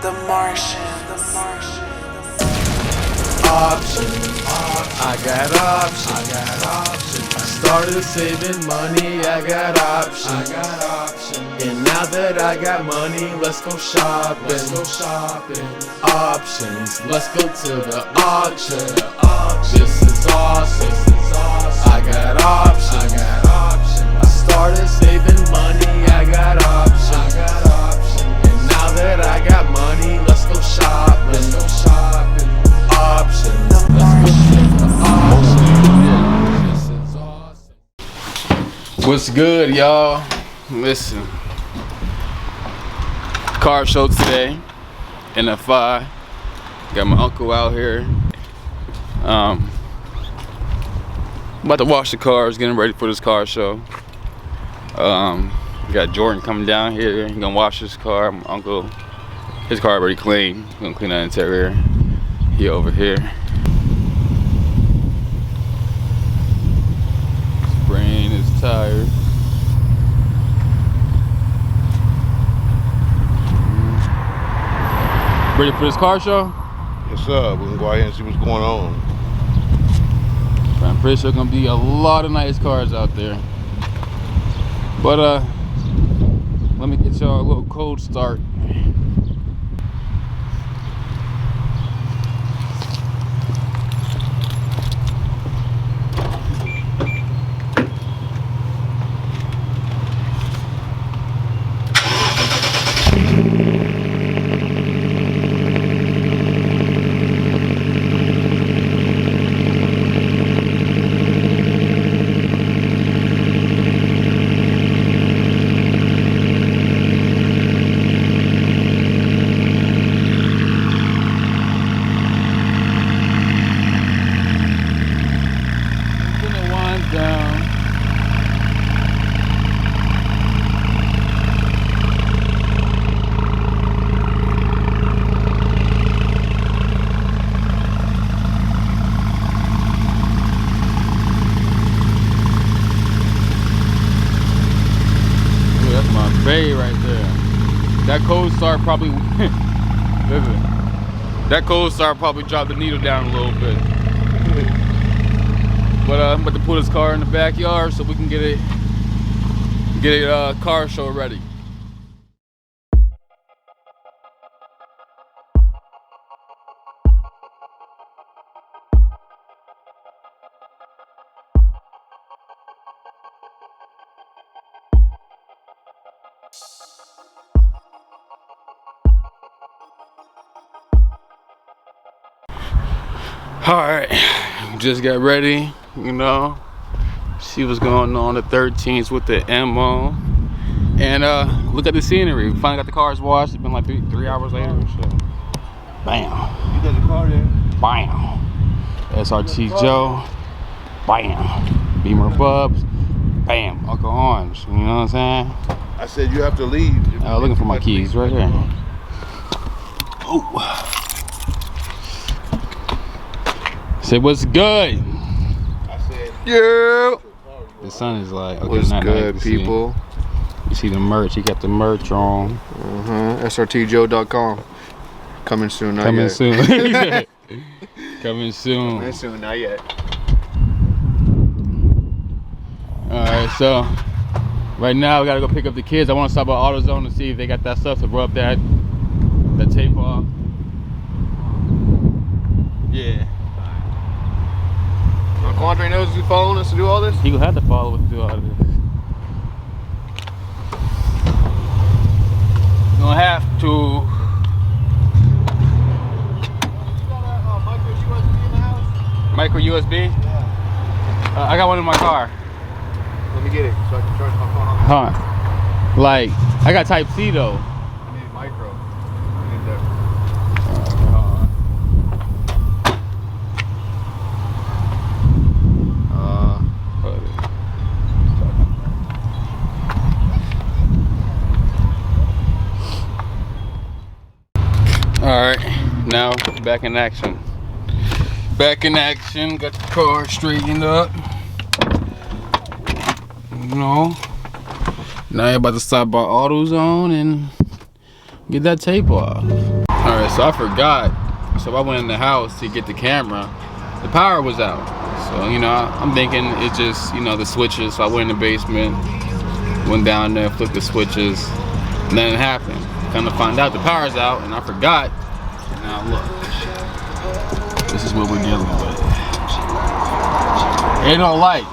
Options. I got options. I started saving money. I got options. And now that I got money, let's go shopping. Options. Let's go to the auction. This is awesome. I got options. I started saving money. I got options. And now that I got money, let's go shopping. Options. Let's go to the auction. This is awesome. What's good, y'all? Listen, car show today, NFI. Got my uncle out here. About to wash the cars, getting ready for this car show. Got Jordan coming down here. He's gonna wash his car. My uncle, his car already clean. He's gonna clean the interior. He over here. Spraying his tires. Ready for this car show? Yes, sir. We can go ahead and see what's going on. I'm pretty sure gonna be a lot of nice cars out there. But let me get y'all a little cold start. Bay right there. That cold start probably listen, that cold start probably dropped the needle down a little bit. But I'm about to put his car in the backyard so we can get a car show ready. Alright, just got ready, you know, see what's going on the 13th with the MO. And look at the scenery. We finally got the cars washed. It's been like three hours later. So bam. You got the car there? Bam. SRT Joe. Bam. Beamerbubba. Bam. Uncle Orange. You know what I'm saying? I said you have to leave. Looking for my keys right here. Oh. Say what's good? I said, yeah. The sun is like, okay, what's good, people? You see the merch. He got the merch on. SRTjoe.com. Coming soon, not Coming yet. soon. Coming soon. Coming soon, not yet. Alright, so right now we gotta go pick up the kids. I want to stop by AutoZone to see if they got that stuff to rub that tape off. Yeah. Uncle Andre knows he's following us to do all this? He will have to follow us to do all this. You're gonna have to. You got a micro USB in the house? Micro USB? Yeah. I got one in my car. Let me get it so I can charge my phone on. Huh. Like, I got Type C though. I need micro. I need that. Alright, now back in action. Back in action, got the car straightened up. You know. Now you're about to stop by AutoZone and get that tape off. All right, so I forgot. So I went in the house to get the camera. The power was out. So, you know, I'm thinking it's just, you know, the switches. So I went in the basement, went down there, flipped the switches, and then it happened. Come to find out the power's out, and I forgot. Now look, this is what we're dealing with. Ain't no lights.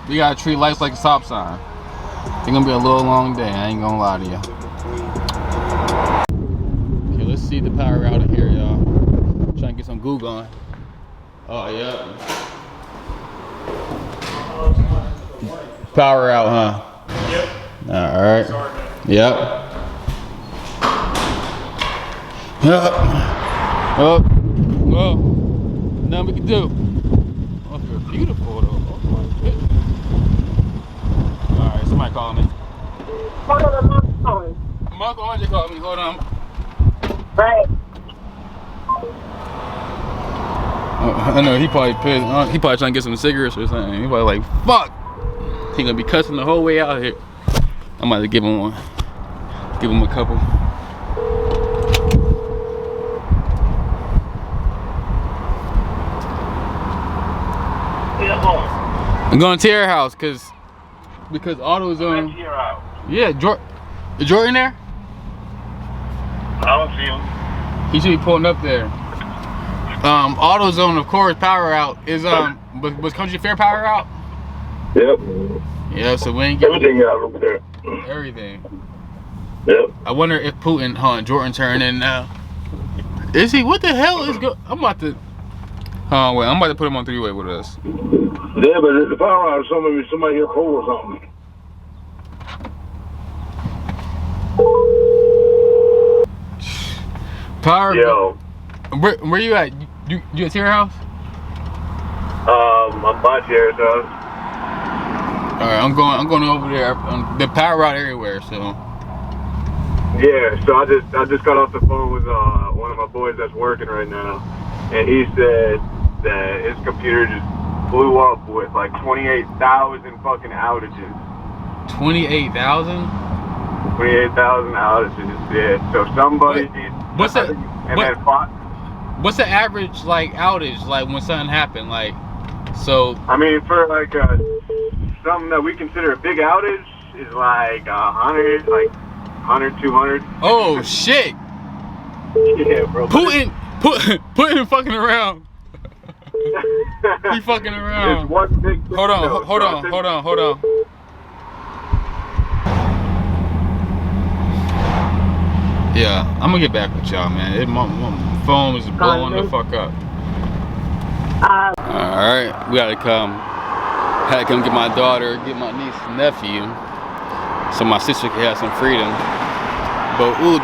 We gotta treat lights like a stop sign. It's gonna be a little long day, I ain't gonna lie to you. Okay, let's see the power out in here, y'all. Trying to get some goo going. Oh, yeah. Power out, huh? Yep. Alright. Yep. Yep. Oh. Oh. Nothing we can do. Oh, you're beautiful, though. Oh, my goodness. Alright, somebody call me. Marco Andre called me. Hold on. Right. I know he probably pissed. He probably trying to get some cigarettes or something. He probably like, fuck. He gonna be cussing the whole way out here. I'm about to give him one. Give him a couple. I'm going to your house because AutoZone. Yeah, is Jordan there? I don't see him. He should be pulling up there. AutoZone, of course, power out is was Country Fair power out? Yep. Yeah, so we ain't getting Everything out over there. everything. Yep. I wonder if Putin, Jordan turn in now. Is he? What the hell is go? I'm about to. Wait, I'm about to put him on three-way with us. Yeah, but the power out, somebody here pulled or something. Power. Yo. Where you at? You at your house? I'm by Jared's house. All right, I'm going over there. The power out everywhere, so. Yeah, so I just got off the phone with one of my boys that's working right now, and he said that his computer just blew up with like 28,000 fucking outages. 28,000? 28,000 outages. Yeah. So somebody. What's that? What's the Then average like outage like when something happened? Like, so. I mean, for like something that we consider a big outage is like 100, like 100, 200. Oh shit! Yeah, bro. Putin fucking around. He fucking around. It's one big. Hold on. Yeah, I'm gonna get back with y'all, man. My phone is blowing the fuck up. Alright, we gotta come. Had to come get my daughter, get my niece and nephew, so my sister can have some freedom. But ooh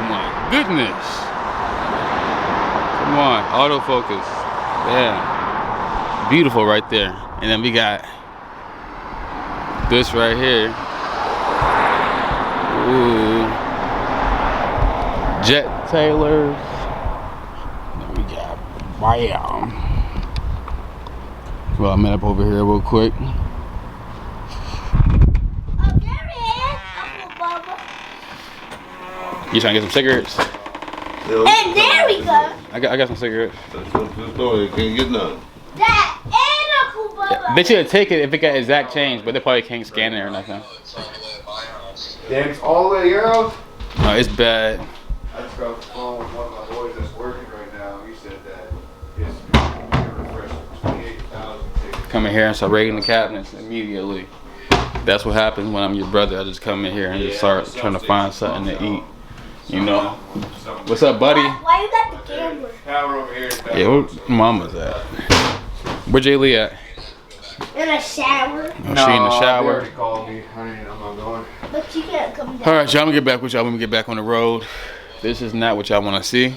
my goodness. Come on, autofocus. Yeah. Beautiful right there. And then we got this right here. Ooh. Jet Taylors. Then we got bam. Well, I met up over here real quick. Oh, there he is, Uncle Bubba. You trying to get some cigarettes? And there we go. I got some cigarettes. That's the story. Can't get none. That and Uncle Bubba. They should take it if it got exact change, but they probably can't scan it or nothing. Damn, it's all the way to your house? No, it's bad. I just got off the phone with one of my boys that's working right now. He said that his computer refreshed 28,000 tickets. Come in here and start raiding the cabinets immediately. That's what happens when I'm your brother. I just come in here and just start trying to find something to eat. You know? What's up, buddy? Why you got the camera? Power over here. Yeah, where mama's at? Where Jay Lee at? In a shower. Oh, she in the shower. They already called me. I'm not going. But you can't come down. Alright, y'all, I'm gonna get back with y'all when we get back on the road. This is not what y'all wanna see.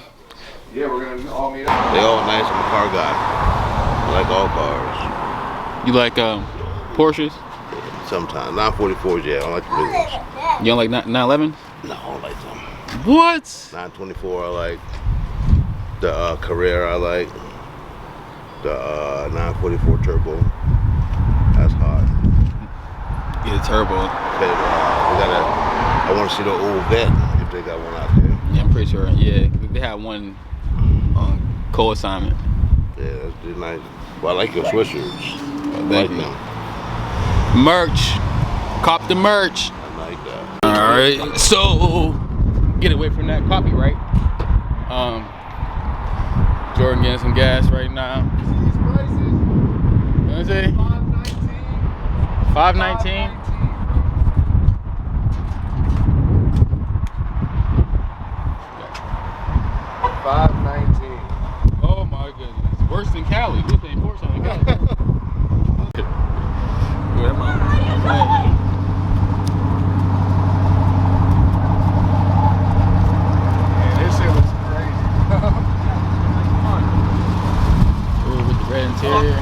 Yeah, we're gonna all meet up. They all nice. I'm a car guy. I like all cars. You like Porsches? Sometimes. 944s, yeah. I don't like the big ones. You don't like 911? No, I don't like them. What? 924, I like. The Carrera, I like. The 944 Turbo. That's hot. Yeah, the turbo. I want to see the old vet if they got one out there. Yeah, I'm pretty sure. Yeah, they had one co-assignment. Yeah, that's nice. Well, I like your sweatshirts. I Thank like you. them. Merch. Cop the merch. I like that. Alright, so get away from that copyright. Jordan getting some gas right now. These prices, What is it? $5.19. $5.19? $5.19. Oh my goodness. Worse than Cali. This ain't worse than Cali. This shit was crazy. Ooh, with the red interior.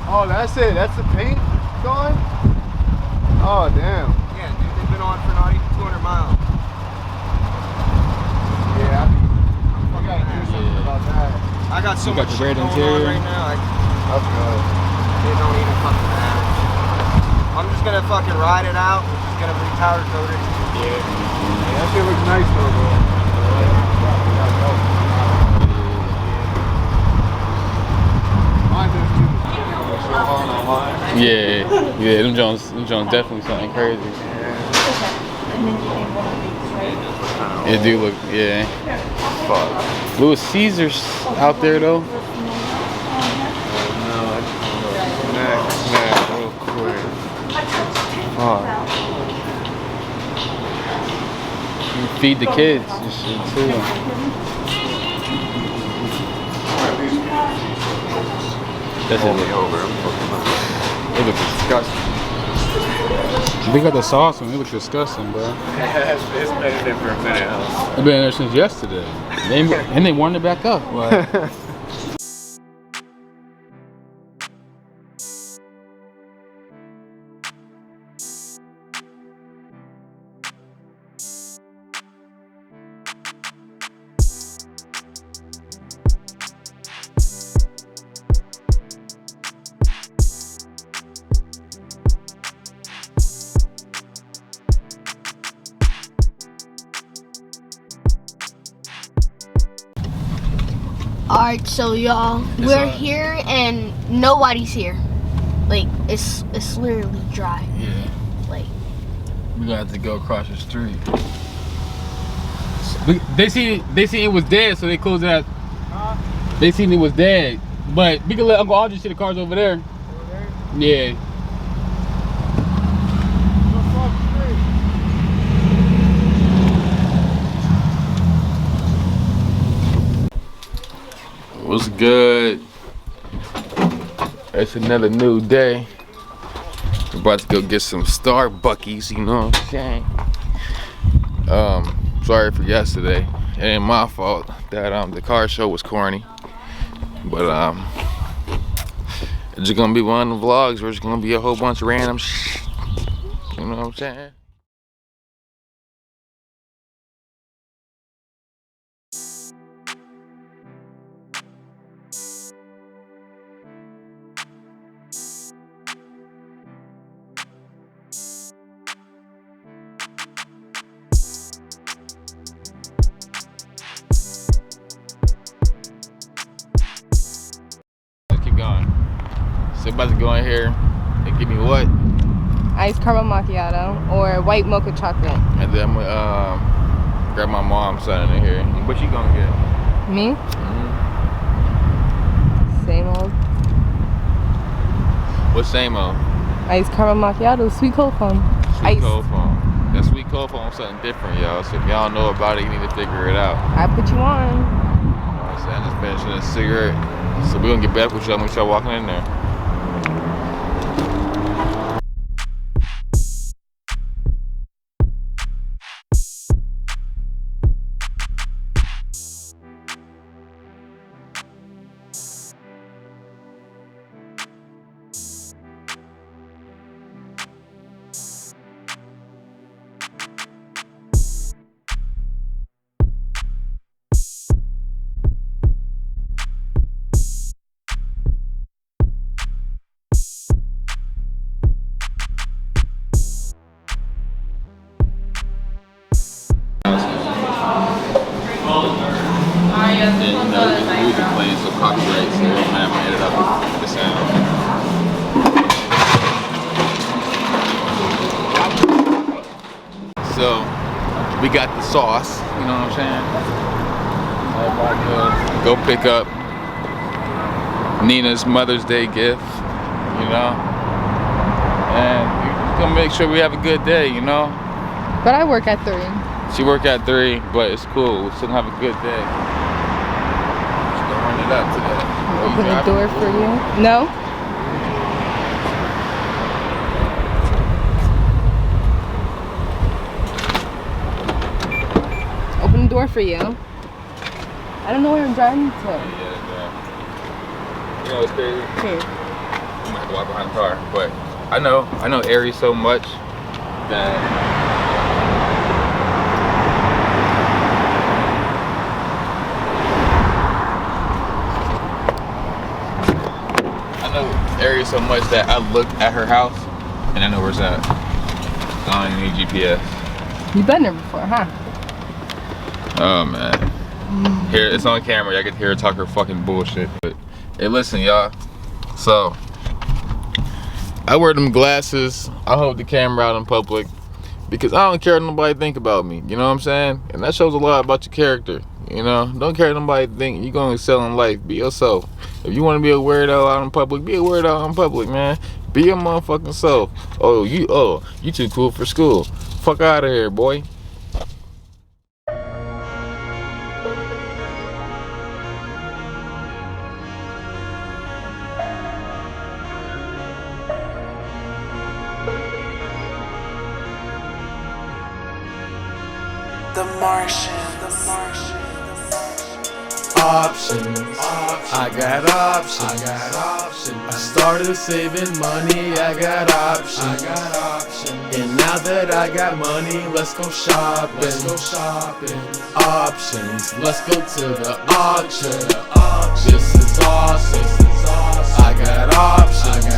Oh, that's it. That's the paint gone? Oh, damn. Yeah, dude, they've been on for not even 200 miles. Yeah, I gotta do something about that. I got so You got much the red shit going interior? on right now. That's good. They don't even fucking matter. I'm just gonna fucking ride it out. We're just gonna re-powder coat it. Yeah, that shit looks nice though, bro. Mine does too. So hard on mine. Yeah, them Jones definitely something crazy. It do look, yeah. Fuck. Little Caesars out there though. Snack real quick. You feed the kids and shit too. That's it. It looks disgusting. They got the sauce on it. It looks disgusting, bro. It's been in there for a minute, huh? It's been in there since yesterday. And they warmed it back up. Like, Alright, so y'all, we're here and nobody's here. Like, it's literally dry. yeah. Like, We got to go across the street. They seen it was dead, so they closed it out. They seen it was dead. But we can let Uncle Audrey see the cars over there. Over there? Yeah. What's good? It's another new day. We're about to go get some Starbuckies, you know what I'm saying? Sorry for yesterday. It ain't my fault that the car show was corny. But it's just gonna be one of the vlogs where it's gonna be a whole bunch of random shit. You know what I'm saying? Let's keep going. So about to go in here and give me what? Iced caramel macchiato or white mocha chocolate. And then I'm gonna grab my mom something in here. What you gonna get? Me? Same old. What same old? Iced caramel macchiato, sweet cold foam. Sweet Ice. cold foam. That sweet cold foam is something different, y'all. So if y'all know about it, you need to figure it out. I put you on. You know what I'm saying? Just finishing a cigarette. So we're gonna get back with y'all when y'all walking in there. And you know, the music playing, so copyright, so man, we ended up with the sound. So we got the sauce, you know what I'm saying? Go pick up Nina's Mother's Day gift, you know? And we're gonna make sure we have a good day, you know? But I work at 3. She work at 3, but it's cool. We're still gonna have a good day. She's gonna run it up today. Open the door for you. No? Open the door for you. I don't know where I'm driving to. Yeah. You know, it's crazy. I'm gonna have to walk behind the car, but I know Aries so much that I looked at her house and I know where it's at. I don't even need GPS. You've been there before, huh? Oh man. Here, it's on camera. I could hear her talk her fucking bullshit. But hey, listen, y'all. So I wear them glasses. I hold the camera out in public because I don't care what nobody think about me. You know what I'm saying? And that shows a lot about your character. You know, don't care what nobody think. You're gonna excel in life. Be yourself. If you want to be a weirdo out in public, be a weirdo out in public, man. Be your motherfucking self. Oh, you too cool for school. Fuck out of here, boy. Options. I got options. I started saving money. I got options. And now that I got money, let's go shopping. Options. Let's go to the auction. This is awesome. I got options.